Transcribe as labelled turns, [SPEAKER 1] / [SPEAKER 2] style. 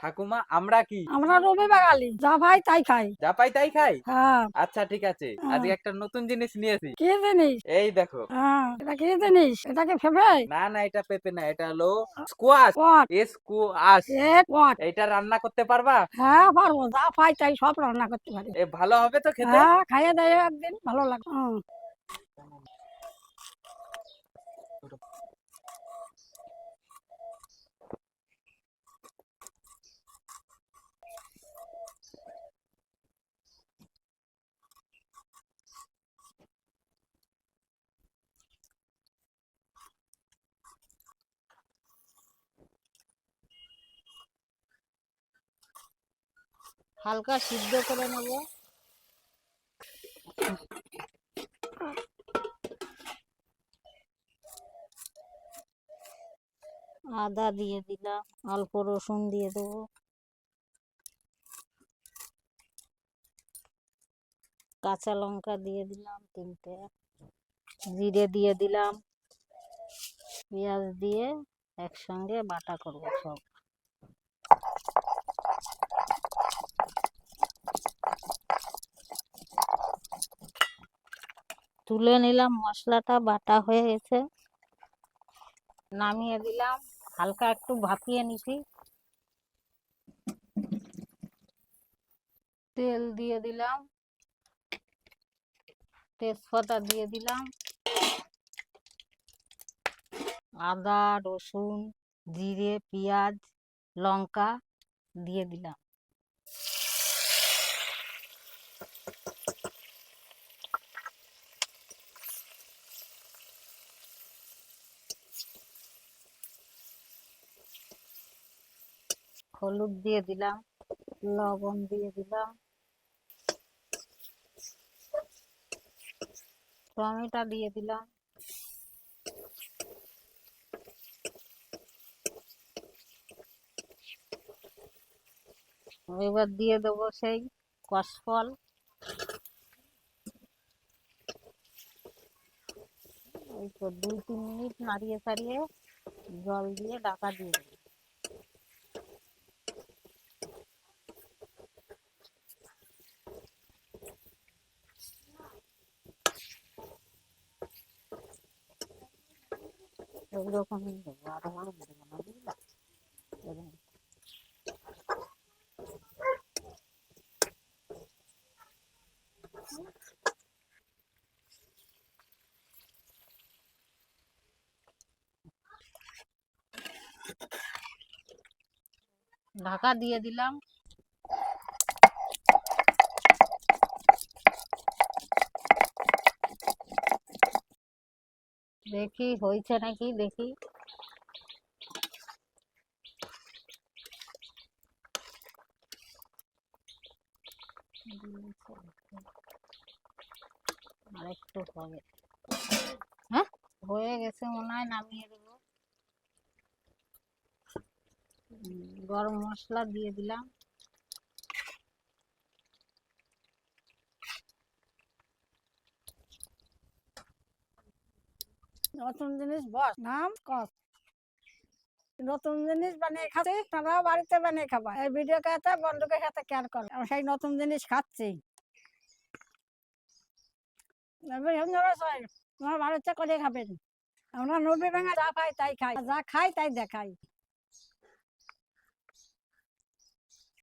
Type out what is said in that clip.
[SPEAKER 1] ঠাকুমা আমরা কি?
[SPEAKER 2] আমরা রবি বাঙালি, যা ভাই তাই খাই।
[SPEAKER 1] যা পাই তাই খাই?
[SPEAKER 2] হ্যাঁ।
[SPEAKER 1] আচ্ছা ঠিক আছে, আজকে একটা নতুন জিনিস নিয়েছি।
[SPEAKER 2] কি জিনিস?
[SPEAKER 1] এই দেখো।
[SPEAKER 2] এটা কি জিনিস? এটা কি ফেভারিট?
[SPEAKER 1] না না, এটা পেঁপে না, এটা হলো স্কোয়াশ।
[SPEAKER 2] হোয়াট?
[SPEAKER 1] স্কোয়াশ।
[SPEAKER 2] হোয়াট?
[SPEAKER 1] এটা রান্না করতে পারবা?
[SPEAKER 2] হ্যাঁ পারবো, যা পাই তাই সব রান্না করতে পারি।
[SPEAKER 1] এ ভালো হবে তো খেতে?
[SPEAKER 2] হ্যাঁ, খাইয়ে দেয় একদিন, ভালো লাগে।
[SPEAKER 3] হালকা সিদ্ধ করে নেব। আদা দিয়ে দিলাম, অল্প রসুন দিয়ে দেবো, কাঁচা লঙ্কা দিয়ে দিলাম 3টে, জিরে দিয়ে দিলাম, পেঁয়াজ দিয়ে একসঙ্গে বাটা করব সব। তুলে নিলাম, মশলাটা বাটা হয়ে গেছে, নামিয়ে দিলাম। হালকা একটু ভাপিয়ে নিছি। তেল দিয়ে দিলাম, তেজপাতা দিয়ে দিলাম, আদা রসুন জিরে পেঁয়াজ লঙ্কা দিয়ে দিলাম। হলুদ দিয়ে দিলাম, লবণ দিয়ে দিলাম, টমেটো দিয়ে দিলাম, এবার দিয়ে দেবো সেই কাঁচকল। এই তো 2-3 মিনিট নাড়িয়ে ছাড়িয়ে জল দিয়ে ঢাকা দিয়ে দেবো। এইরকমই দেবো, আরো বড় দেবো না, বুঝলা? এরকম। ঢাকা দিয়ে দিলাম। দেখি হয়েছে নাকি, দেখি। আরেকটু হবে। হ্যাঁ, হয়ে গেছে মনে হয়, নামিয়ে দেবো। গরম মশলা দিয়ে দিলাম।
[SPEAKER 2] নতুন জিনিস বস, নাম কস। নতুন জিনিস বানিয়ে খাচ্ছি, তোমরাও বাড়িতে বানিয়ে খাবা। এই ভিডিও খাতে বন্ধুকের সাথে শেয়ার করো, আমি সেই নতুন জিনিস খাচ্ছি। তোমার বাড়িতে করে খাবেন। আমরা নবী ভাঙা যা পাই তাই খাই, যা খাই তাই দেখাই।